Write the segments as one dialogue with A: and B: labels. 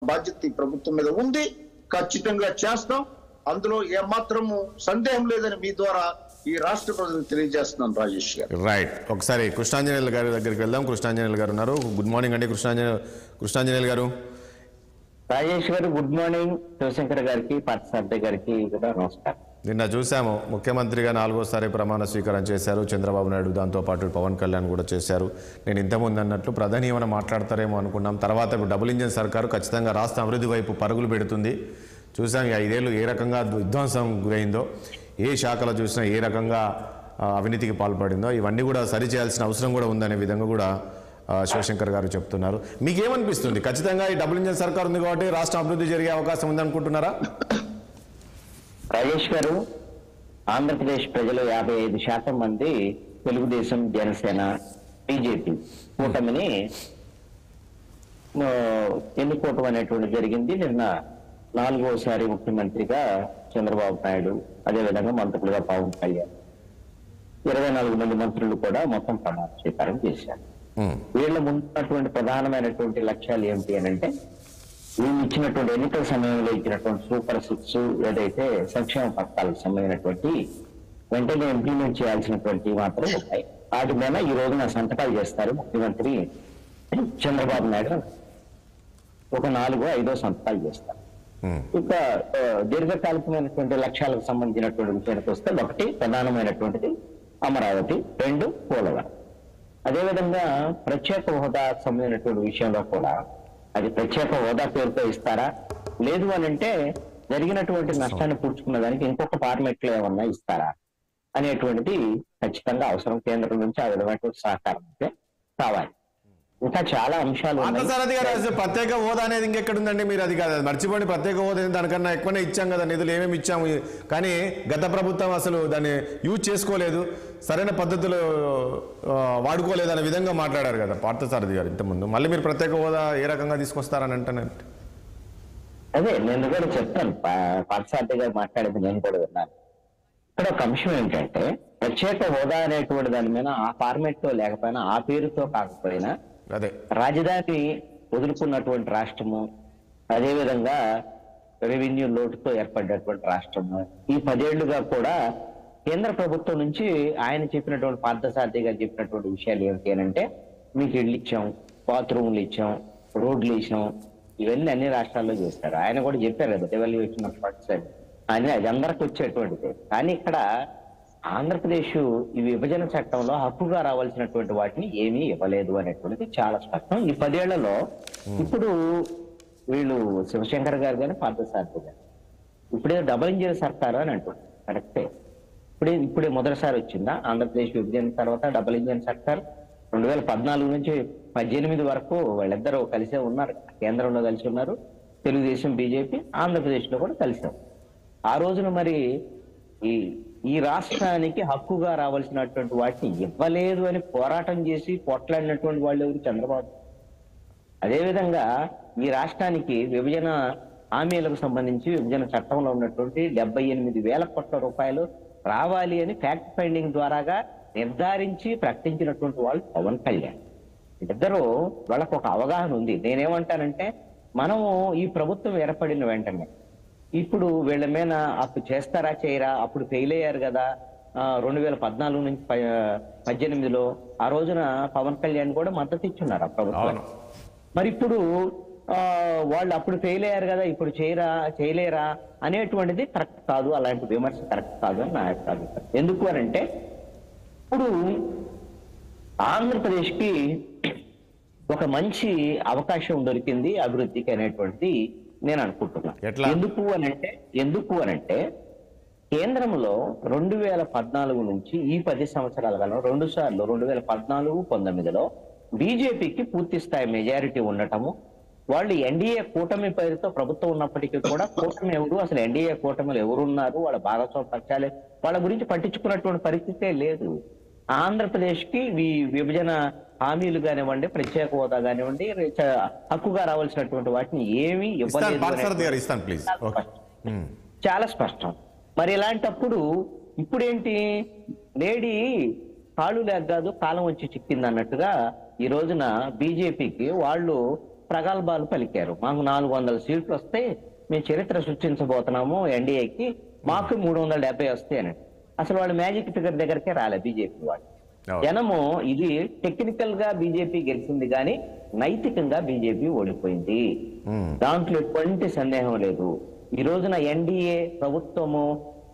A: బాధ్యత ఈ ప్రభుత్వం మీద ఉంది. ఖచ్చితంగా చేస్తాం. అందులో ఏమాత్రము సందేహం లేదని మీ ద్వారా ఈ రాష్ట్ర ప్రజలకు తెలియజేస్తున్నాను. రాజేష్ గారు,
B: రైట్. ఒకసారి కృష్ణాంజనేయులు గారి దగ్గరికి వెళ్దాం. కృష్ణాంజనేయులు గారు ఉన్నారు. గుడ్ మార్నింగ్ అండి కృష్ణాంజనేయులు గారు.
C: రాజేష్ గారు గుడ్ మార్నింగ్. శివశంకర్ గారికి, పార్థసారథి గారికి కూడా నమస్కారం.
B: నిన్న చూసాము, ముఖ్యమంత్రిగా 4వ సారి ప్రమాణ స్వీకారం చేశారు చంద్రబాబు నాయుడు. దాంతోపాటు పవన్ కళ్యాణ్ కూడా చేశారు. నేను ఇంతకుముందు అన్నట్లు ప్రధాని ఏమైనా మాట్లాడతారేమో అనుకున్నాం. తర్వాత డబుల్ ఇంజిన్ సర్కారు ఖచ్చితంగా రాష్ట్ర అభివృద్ధి వైపు పరుగులు పెడుతుంది. చూసాం ఈ 5 ఏళ్ళు ఏ రకంగా విధ్వంసం గురైందో, ఏ శాఖలో చూసినా ఏ రకంగా అవినీతికి పాల్పడిందో, ఇవన్నీ కూడా సరిచేయాల్సిన అవసరం కూడా ఉందనే విధంగా కూడా శివశంకర్ గారు చెప్తున్నారు. మీకేమనిపిస్తుంది? ఖచ్చితంగా ఈ డబుల్ ఇంజిన్ సర్కార్ ఉంది కాబట్టి రాష్ట్ర అభివృద్ధి జరిగే అవకాశం ఉందనుకుంటున్నారా?
C: రాజేష్ గారు, ఆంధ్రప్రదేశ్ ప్రజలు 55% మంది తెలుగుదేశం, జనసేన, బీజేపీ కూటమిని ఎన్నుకోవటం అనేటువంటి జరిగింది. నిన్న 4వసారి ముఖ్యమంత్రిగా చంద్రబాబు నాయుడు, అదేవిధంగా మంత్రులుగా పవన్ కళ్యాణ్, 24 మంది మంత్రులు కూడా మొత్తం ప్రమాణ స్వీకారం చేశారు. వీళ్ళ ముందున్నటువంటి ప్రధానమైనటువంటి లక్ష్యాలు ఏమిటి అని అంటే, వీళ్ళు ఇచ్చినటువంటి ఎన్నికల సమయంలో ఇచ్చినటువంటి సూపర్ 6 ఏదైతే సంక్షేమ పథకాలకు సంబంధించినటువంటి వెంటనే ఇంప్లిమెంట్ చేయాల్సినటువంటి మాత్రం ఉంటాయి. వాటి మీద ఈ రోజున సంతకాలు చేస్తారు ముఖ్యమంత్రి చంద్రబాబు నాయుడు. ఒక 4-5 సంతకాలు చేస్తారు. ఇక దీర్ఘకాలికమైనటువంటి లక్ష్యాలకు సంబంధించినటువంటి విషయానికి వస్తే, 1 ప్రధానమైనటువంటిది అమరావతి, 2 పోలవరం. అదేవిధంగా ప్రత్యేక హోదా సంబంధించినటువంటి విషయంలో కూడా అది ప్రత్యేక హోదా పేరుతో ఇస్తారా, లేదు అని అంటే జరిగినటువంటి నష్టాన్ని పూడ్చుకున్న దానికి ఇంకొక ఫార్మెట్ లో ఏమన్నా ఇస్తారా అనేటువంటిది ఖచ్చితంగా అవసరం. కేంద్రం నుంచి ఆ విధమైనటువంటి సహకారం అయితే కావాలి. ఇంకా చాలా అంశాలు
B: ఉన్నాయి. ప్రత్యేక హోదా అనేది ఇంకెక్కడుందండి? మీరు అది కాదు మర్చిపోండి. ప్రత్యేక హోదా దానికన్నా ఎక్కువనే ఇచ్చాం కదా, నిధులు ఏమేమి ఇచ్చాము. కానీ గత ప్రభుత్వం అసలు దాన్ని యూజ్ చేసుకోలేదు, సరైన పద్ధతిలో వాడుకోలేదు అనే విధంగా మాట్లాడారు కదా పార్థసారథి గారు ఇంతకుముందు. మళ్ళీ మీరు ప్రత్యేక హోదా ఏ రకంగా తీసుకొస్తారని అంటానంటే,
C: అదే నేను కూడా చెప్తాను. పార్థసారథి గారు మాట్లాడేది నేను కూడా విన్నాను. ఇక్కడ ఒక అంశం ఏంటంటే, ప్రత్యేక హోదా అనేటువంటి దాని మీద ఆ ఫార్మేట్ తో లేకపోయినా, ఆ పేరుతో కాకపోయినా,
B: అదే
C: రాజధాని వదులుకున్నటువంటి రాష్ట్రము, అదేవిధంగా రెవెన్యూ లోటుతో ఏర్పడినటువంటి రాష్ట్రము, ఈ 10 ఏళ్లుగా కూడా కేంద్ర ప్రభుత్వం నుంచి ఆయన చెప్పినటువంటి పార్థసారథి గారు చెప్పినటువంటి విషయాలు ఏమిటి అని అంటే, మీకు ఇళ్ళు ఇచ్చాం, బాత్రూమ్లు ఇచ్చాం, రోడ్లు ఇచ్చాం, ఇవన్నీ అన్ని రాష్ట్రాల్లో చేస్తారు. ఆయన కూడా చెప్పారు కదా డెవల్యూషన్ ఆఫ్ ఫండ్స్ అని. అది అందరికి వచ్చేటువంటిది. కానీ ఇక్కడ ఆంధ్రప్రదేశ్ ఈ విభజన చట్టంలో హక్కుగా రావాల్సినటువంటి వాటిని ఏమీ ఇవ్వలేదు అనేటువంటిది చాలా స్పష్టం. ఈ 10 ఏళ్లలో ఇప్పుడు వీళ్ళు శివశంకర్ గారు కానీ, పార్థసారథి గారు ఇప్పుడే డబుల్ ఇంజిన్ సర్కారు అని అంటున్నారు. కరెక్టే. ఇప్పుడే మొదటిసారి వచ్చిందా ఆంధ్రప్రదేశ్ విభజన తర్వాత డబుల్ ఇంజిన్ సర్కార్? 2014 నుంచి 18 వరకు వాళ్ళిద్దరూ కలిసే ఉన్నారు. కేంద్రంలో కలిసి ఉన్నారు, తెలుగుదేశం, బీజేపీ, ఆంధ్రప్రదేశ్ లో కూడా కలిసాం. ఆ రోజున మరి ఈ రాష్ట్రానికి హక్కుగా రావాల్సినటువంటి వాటిని ఇవ్వలేదు అని పోరాటం చేసి పోట్లాడినటువంటి వాళ్ళు ఎవరు? చంద్రబాబు. అదేవిధంగా ఈ రాష్ట్రానికి విభజన హామీలకు సంబంధించి విభజన చట్టంలో ఉన్నటువంటి 78,000 కోట్ల రూపాయలు రావాలి అని ఫ్యాక్ట్ ఫైండింగ్ ద్వారాగా నిర్ధారించి ప్రకటించినటువంటి వాళ్ళు పవన్ కళ్యాణ్. ఇద్దరు వాళ్ళకు ఒక అవగాహన ఉంది. నేనేమంటానంటే, మనము ఈ ప్రభుత్వం ఏర్పడిన వెంటనే ఇప్పుడు వీళ్ళ మీద అప్పు చేస్తారా చేయరా, అప్పుడు ఫెయిల్ అయ్యారు కదా 2014 నుంచి 18లో. ఆ రోజున పవన్ కళ్యాణ్ కూడా మద్దతు ఇచ్చున్నారు ఆ ప్రభుత్వం. మరి ఇప్పుడు వాళ్ళు అప్పుడు ఫెయిల్ అయ్యారు కదా, ఇప్పుడు చేయలేరా అనేటువంటిది కరెక్ట్ కాదు. అలాంటి విమర్శ కరెక్ట్ కాదు అని నా యొక్క అభిప్రాయం. ఎందుకు అని అంటే, ఇప్పుడు ఆంధ్రప్రదేశ్కి ఒక మంచి అవకాశం దొరికింది అభివృద్ధికి అనేటువంటిది నేను అనుకుంటున్నాను. ఎందుకు అనంటే కేంద్రంలో 2014 నుంచి ఈ 10 సంవత్సరాల కాలంలో 2 సార్లు 2014, 19లో బీజేపీకి పూర్తి స్థాయి మెజారిటీ ఉండటము, వాళ్ళు ఎన్డీఏ కూటమి పేరుతో ప్రభుత్వం ఉన్నప్పటికీ కూడా కూటమి ఎవరు, అసలు ఎన్డీఏ కూటమిలో ఎవరున్నారు, వాళ్ళ భాగస్వామ్య పక్షాలే, వాళ్ళ గురించి పట్టించుకున్నటువంటి పరిస్థితే లేదు. ఆంధ్రప్రదేశ్ కి విభజన హామీలు కానివ్వండి, ప్రత్యేక హోదా కానివ్వండి, హక్కుగా రావాల్సినటువంటి వాటిని ఏమీ ఇవ్వలేదు. చాలా స్పష్టం. మరి ఇలాంటప్పుడు ఇప్పుడేంటి, లేడీ కాళ్ళు లేక కాదు కాలం వచ్చి చిక్కింది అన్నట్టుగా ఈ రోజున బీజేపీకి వాళ్ళు ప్రగల్భాలు పలికారు. మాకు 400 సీట్లు వస్తే మేము చరిత్ర సృష్టించబోతున్నాము ఎన్డీఏకి, మాకు 370 వస్తాయని. అసలు వాళ్ళు మ్యాజిక్ ఫిగర్ దగ్గరకే రాలే బీజేపీ వాళ్ళు. జనము ఇది టెక్నికల్ గా బీజేపీ గెలిచింది కానీ నైతికంగా బీజేపీ ఓడిపోయింది, దాంట్లో ఎటువంటి సందేహం లేదు. ఈ రోజున ఎన్డీఏ ప్రభుత్వము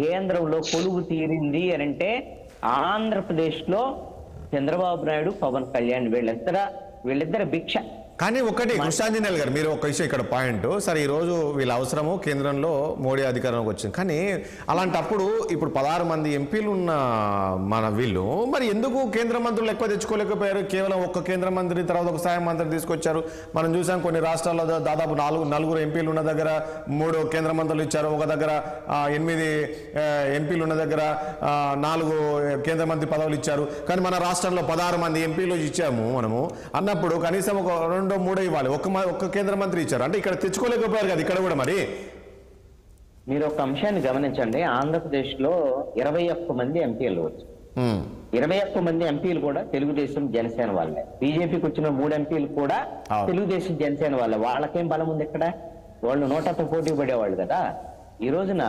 C: కేంద్రంలో కొలువు తీరింది అని అంటే ఆంధ్రప్రదేశ్ లో చంద్రబాబు నాయుడు, పవన్ కళ్యాణ్ వీళ్ళిద్దరు భిక్ష.
B: కానీ ఒకటి కృష్ణాంజనేయులు గారు, మీరు ఒక విషయం ఇక్కడ పాయింట్, సరే ఈరోజు వీళ్ళ అవసరము కేంద్రంలో మోడీ అధికారంలోకి వచ్చింది, కానీ అలాంటప్పుడు ఇప్పుడు 16 మంది ఎంపీలు ఉన్న మన వీళ్ళు మరి ఎందుకు కేంద్ర మంత్రులు ఎక్కువ తెచ్చుకోలేకపోయారు? కేవలం ఒక్క కేంద్ర మంత్రి తర్వాత ఒక సహాయ మంత్రి తీసుకొచ్చారు. మనం చూసాం కొన్ని రాష్ట్రాల్లో దాదాపు 4 ఎంపీలు ఉన్న దగ్గర 3 కేంద్ర మంత్రులు ఇచ్చారు, ఒక దగ్గర 8 ఎంపీలు ఉన్న దగ్గర 4 కేంద్ర మంత్రి పదవులు ఇచ్చారు. కానీ మన రాష్ట్రంలో 16 మంది ఎంపీలు ఇచ్చాము మనము అన్నప్పుడు కనీసం ఒక 2-3 ఇవ్వాలి, ఒక్క కేంద్ర మంత్రి ఇచ్చారు అంటే ఇక్కడ తెచ్చుకోలేకపోయారు కదా ఇక్కడ కూడా. మరి
C: మీరు ఒక అంశాన్ని గమనించండి, ఆంధ్రప్రదేశ్ లో 21 మంది ఎంపీలు వచ్చారు. 21 మంది ఎంపీలు కూడా తెలుగుదేశం జనసేన వాళ్ళే. బీజేపీకి వచ్చిన 3 ఎంపీలు కూడా తెలుగుదేశం జనసేన వాళ్ళే. వాళ్ళకేం బలం ఉంది ఇక్కడ? వాళ్ళు 100తో పోటీ పడేవాళ్ళు కదా. ఈ రోజున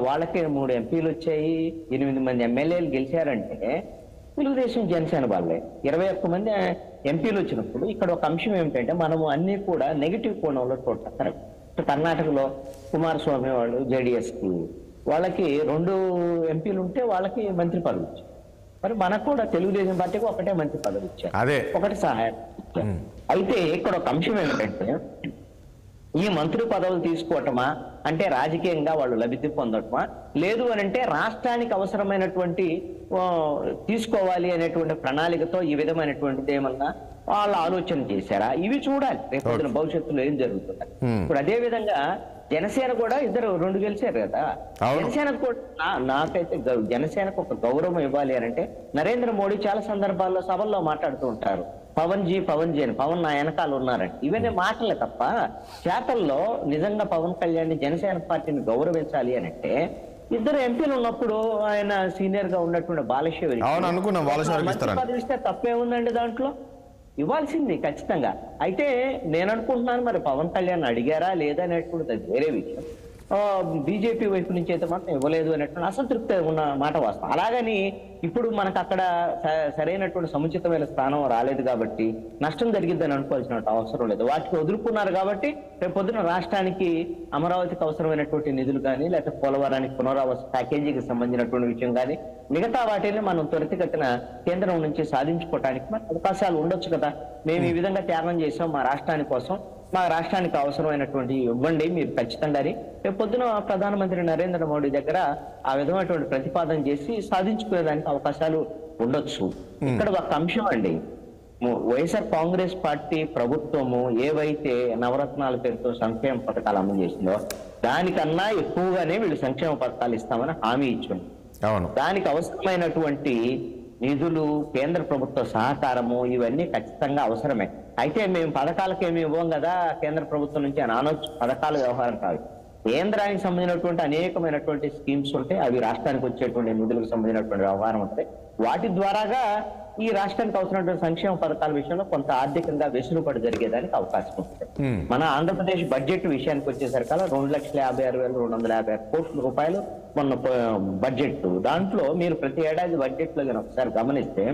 C: వాళ్ళకే 3 ఎంపీలు వచ్చాయి, 8 మంది ఎమ్మెల్యేలు గెలిచారంటే తెలుగుదేశం జనసేన వాళ్ళే. 21 మంది ఎంపీలు వచ్చినప్పుడు ఇక్కడ ఒక అంశం ఏమిటంటే మనము అన్ని కూడా నెగిటివ్ కోణంలో చూడటం కరెక్ట్. కర్ణాటకలో కుమారస్వామి వాళ్ళు జేడీఎస్ కి వాళ్ళకి 2 ఎంపీలు ఉంటే వాళ్ళకి మంత్రి పదవి ఇచ్చారు. మరి మనకు కూడా తెలుగుదేశం పార్టీకి ఒకటే మంత్రి పదవి ఇచ్చారు, ఒకటి సహాయం ఇచ్చారు. అయితే ఇక్కడ ఒక అంశం ఏమిటంటే ఈ మంత్రి పదవులు తీసుకోవటమా అంటే రాజకీయంగా వాళ్ళు లబ్ధి పొందటమా, లేదు అని అంటే రాష్ట్రానికి అవసరమైనటువంటి తీసుకోవాలి అనేటువంటి ప్రణాళికతో ఈ విధమైనటువంటిది ఏమన్నా వాళ్ళు ఆలోచన చేశారా? ఇవి చూడాలి రేపు భవిష్యత్తులో ఏం జరుగుతుంది. ఇప్పుడు అదే విధంగా జనసేన కూడా 2 గెలిచారు కదా. జనసేనకు కూడా నాకైతే జనసేనకు ఒక గౌరవం ఇవ్వాలి అని అంటే నరేంద్ర మోడీ చాలా సందర్భాల్లో సభల్లో మాట్లాడుతూ ఉంటారు, పవన్ జీ అని, పవన్ నా వెనకాల ఉన్నారని. ఇవన్నీ మాటలే తప్ప చేతల్లో నిజంగా పవన్ కళ్యాణ్ జనసేన పార్టీని గౌరవించాలి అని అంటే 2 ఎంపీలు ఉన్నప్పుడు ఆయన సీనియర్ గా ఉన్నటువంటి బాలశేవరి ఇస్తే తప్పే ఉందండి, దాంట్లో ఇవ్వాల్సింది ఖచ్చితంగా. అయితే నేను అనుకుంటున్నాను మరి పవన్ కళ్యాణ్ అడిగారా లేదా అనేటువంటిది వేరే విషయం. బీజేపీ వైపు నుంచి అయితే మాత్రం ఇవ్వలేదు అనేటువంటి అసంతృప్తి ఉన్న మాట వాస్తవం. అలాగని ఇప్పుడు మనకు అక్కడ సరైనటువంటి సముచితమైన స్థానం రాలేదు కాబట్టి నష్టం జరిగిద్దని అనుకోవాల్సిన అవసరం లేదు. వాటికి వదులుకున్నారు కాబట్టి రేపు పొద్దున రాష్ట్రానికి అమరావతికి అవసరమైనటువంటి నిధులు కానీ లేకపోతే పోలవరానికి పునరావాస ప్యాకేజీకి సంబంధించినటువంటి విషయం కానీ మిగతా వాటిని మనం త్వరితగతిన కేంద్రం నుంచి సాధించుకోవడానికి మనకు అవకాశాలు ఉండొచ్చు కదా. మేము ఈ విధంగా త్యాగం చేసాం మా రాష్ట్రాని కోసం, మా రాష్ట్రానికి అవసరమైనటువంటి ఇవ్వండి మీరు ఖచ్చితంగా అని రేపు పొద్దున ప్రధానమంత్రి నరేంద్ర మోడీ దగ్గర ఆ విధమైనటువంటి ప్రతిపాదన చేసి సాధించుకునేదానికి అవకాశాలు ఉండొచ్చు. ఇక్కడ ఒక అంశం అండి, వైఎస్ఆర్ కాంగ్రెస్ పార్టీ ప్రభుత్వము ఏవైతే నవరత్నాల పేరుతో సంక్షేమ పథకాలు అమలు చేసిందో దానికన్నా ఎక్కువగానే వీళ్ళు సంక్షేమ పథకాలు ఇస్తామని హామీ ఇచ్చింది. దానికి అవసరమైనటువంటి నిధులు, కేంద్ర ప్రభుత్వ సహకారము ఇవన్నీ ఖచ్చితంగా అవసరమే. అయితే మేము పథకాలకు ఏమి ఇవ్వం కదా కేంద్ర ప్రభుత్వం నుంచి అని అనొచ్చు. పథకాల వ్యవహారం కాదు, కేంద్రానికి సంబంధించినటువంటి అనేకమైనటువంటి స్కీమ్స్ ఉంటాయి, అవి రాష్ట్రానికి వచ్చేటువంటి నిధులకు సంబంధించినటువంటి వ్యవహారం ఉంటాయి. వాటి ద్వారాగా ఈ రాష్ట్రానికి అవసరమైనటువంటి సంక్షేమ పథకాల విషయంలో కొంత ఆర్థికంగా వెసులుబడి జరిగేదానికి అవకాశం ఉంటుంది. మన ఆంధ్రప్రదేశ్ బడ్జెట్ విషయానికి వచ్చేసరికల్లా 2,56,256 కోట్ల రూపాయలు మొన్న బడ్జెట్. దాంట్లో మీరు ప్రతి ఏడాది బడ్జెట్ లో ఒకసారి గమనిస్తే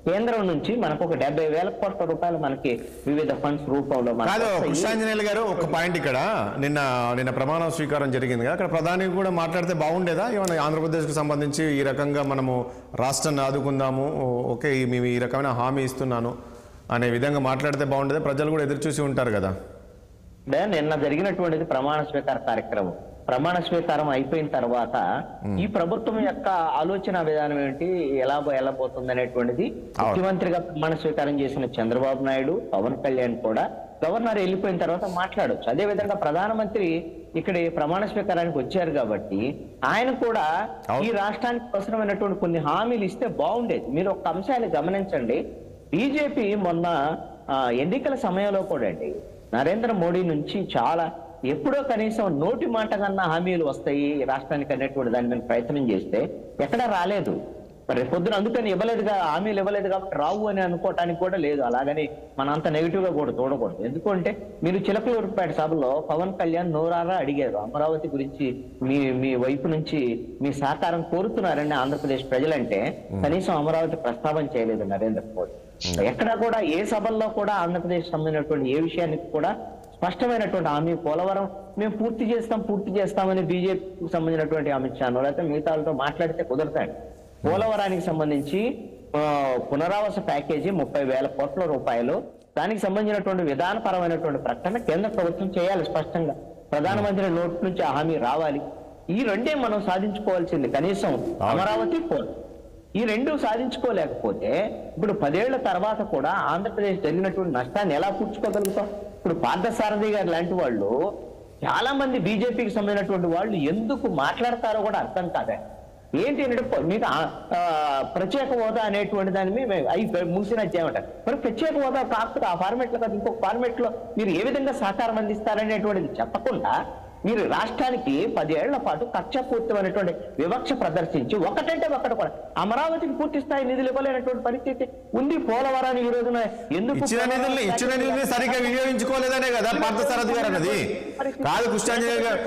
C: కేంద్రం నుంచి మనకు ఒక 70,000 కోట్ల రూపాయలు మనకి వివిధ ఫండ్స్ రూపంలో.
B: కృష్ణాంజనేయులు గారు ఒక పాయింట్, ఇక్కడ నిన్న ప్రమాణ స్వీకారం జరిగింది కదా, అక్కడ ప్రధాని కూడా మాట్లాడితే బాగుండేదా? ఏమన్నా ఆంధ్రప్రదేశ్కి సంబంధించి ఈ రకంగా మనము రాష్ట్రాన్ని ఆదుకుందాము, ఓకే మేము ఈ రకమైన హామీ ఇస్తున్నాను అనే విధంగా మాట్లాడితే బాగుండేదా? ప్రజలు కూడా ఎదురు చూసి ఉంటారు కదా.
C: నిన్న జరిగినటువంటిది ప్రమాణ స్వీకార కార్యక్రమం. ప్రమాణ స్వీకారం అయిపోయిన తర్వాత ఈ ప్రభుత్వం యొక్క ఆలోచన విధానం ఏంటి, ఎలా పోతుంది అనేటువంటిది ముఖ్యమంత్రిగా ప్రమాణ స్వీకారం చేసిన చంద్రబాబు నాయుడు, పవన్ కళ్యాణ్ కూడా గవర్నర్ వెళ్ళిపోయిన తర్వాత మాట్లాడొచ్చు. అదే విధంగా ప్రధానమంత్రి ఇక్కడ ప్రమాణ స్వీకారానికి వచ్చారు కాబట్టి ఆయన కూడా ఈ రాష్ట్రానికి అవసరమైనటువంటి కొన్ని హామీలు ఇస్తే బాగుండేది. మీరు ఒక అంశాన్ని గమనించండి, బీజేపీ మొన్న ఎన్నికల సమయంలో కూడా అండి నరేంద్ర మోడీ నుంచి చాలా ఎప్పుడో కనీసం నోటి మాట కన్నా హామీలు వస్తాయి రాష్ట్రానికి అనేటువంటి దాని మీద ప్రయత్నం చేస్తే ఎక్కడా రాలేదు. మరి పొద్దున అందుకని ఇవ్వలేదుగా, హామీలు ఇవ్వలేదు కాబట్టి రావు అని అనుకోవటానికి కూడా లేదు. అలాగని మన అంత నెగిటివ్ గా కూడా చూడకూడదు. ఎందుకంటే మీరు చిలకలూరుపేట సభలో పవన్ కళ్యాణ్ నోరారా అడిగారు, అమరావతి గురించి మీ వైపు నుంచి మీ సహకారం కోరుతున్నారని ఆంధ్రప్రదేశ్ ప్రజలంటే కనీసం అమరావతి ప్రస్తావన చేయలేదు నరేంద్ర మోడీ. ఎక్కడా కూడా ఏ సభల్లో కూడా ఆంధ్రప్రదేశ్ సంబంధించినటువంటి ఏ విషయానికి కూడా స్పష్టమైనటువంటి హామీ పోలవరం మేము పూర్తి చేస్తామని బీజేపీకి సంబంధించినటువంటి అమిత్ షాను లేకపోతే మిగతా వాళ్ళతో మాట్లాడితే కుదరతాడు. పోలవరానికి సంబంధించి పునరావాస ప్యాకేజీ 30,000 కోట్ల రూపాయలు, దానికి సంబంధించినటువంటి విధానపరమైనటువంటి ప్రకటన కేంద్ర ప్రభుత్వం చేయాలి. స్పష్టంగా ప్రధానమంత్రి నోటి నుంచి ఆ హామీ రావాలి. ఈ రెండే మనం సాధించుకోవాల్సింది. కనీసం అమరావతి ఈ రెండు సాధించుకోలేకపోతే ఇప్పుడు 10 ఏళ్ల తర్వాత కూడా ఆంధ్రప్రదేశ్ జరిగినటువంటి నష్టాన్ని ఎలా పూడ్చుకోగలుగుతాం? ఇప్పుడు పార్థసారథి గారు లాంటి వాళ్ళు చాలా మంది బీజేపీకి సంబంధించినటువంటి వాళ్ళు ఎందుకు మాట్లాడతారో కూడా అర్థం కాదే. ఏంటి అంటే మీకు ప్రత్యేక హోదా అనేటువంటి దాని మీద అవి మూసినట్టు చేయమంటారు. మరి ప్రత్యేక హోదా కాకపోతే ఆ ఫార్మేట్ లో కాదు ఇంకొక ఫార్మేట్ లో మీరు ఏ విధంగా సహకారం అందిస్తారనేటువంటిది చెప్పకుండా మీరు రాష్ట్రానికి 10 ఏళ్ల పాటు కక్షపూర్తమైనటువంటి వివక్ష ప్రదర్శించి ఒకటంటే ఒకటి కూడా అమరావతికి పూర్తి స్థాయి నిధులు ఇవ్వలేనటువంటి పరిస్థితి ఉంది. పోలవరాన్ని ఈ రోజున ఎందుకు
B: ఇచ్చిన నిధుల్ని సరిగ్గా వినియోగించుకోలేదనే కదా పార్థసారథి గారు అన్నది. కాదు కృష్ణాంజలి గారు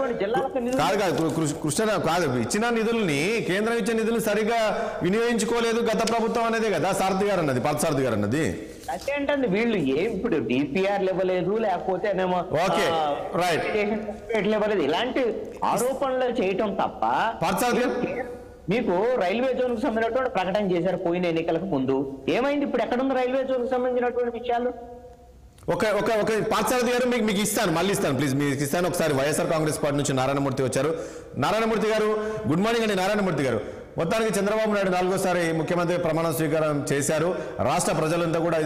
B: కాదు ఇచ్చిన నిధుల్ని కేంద్రం ఇచ్చిన నిధులు సరిగ్గా వినియోగించుకోలేదు గత ప్రభుత్వం అనేదే కదా సారథి గారు అన్నది, పార్థసారథి గారు అన్నది.
C: అంటే వీళ్ళు ఇప్పుడు డిపిఆర్ ఇవ్వలేదు లేకపోతే ఇవ్వలేదు ఇలాంటి ఆరోపణలు చేయటం తప్ప మీకు రైల్వే జోన్ కు సంబంధించినటువంటి ప్రకటన చేశారు పోయిన ఎన్నికలకు ముందు. ఏమైంది? ఇప్పుడు ఎక్కడుంది రైల్వే జోన్ కు సంబంధించినటువంటి విషయాలు?
B: ఒక పార్థసారథి గారు మీకు ఇస్తాను, మళ్ళీ ఇస్తాను, ప్లీజ్ మీకు ఇస్తాను. ఒకసారి వైఎస్ఆర్ కాంగ్రెస్ పార్టీ నుంచి నారాయణమూర్తి వచ్చారు. నారాయణమూర్తి గారు గుడ్ మార్నింగ్ అండి. నారాయణమూర్తి గారు, మొత్తానికి చంద్రబాబు నాయుడు 4వ సారి ముఖ్యమంత్రి ప్రమాణ స్వీకారం చేశారు. రాష్ట్ర ప్రజలంతా కూడా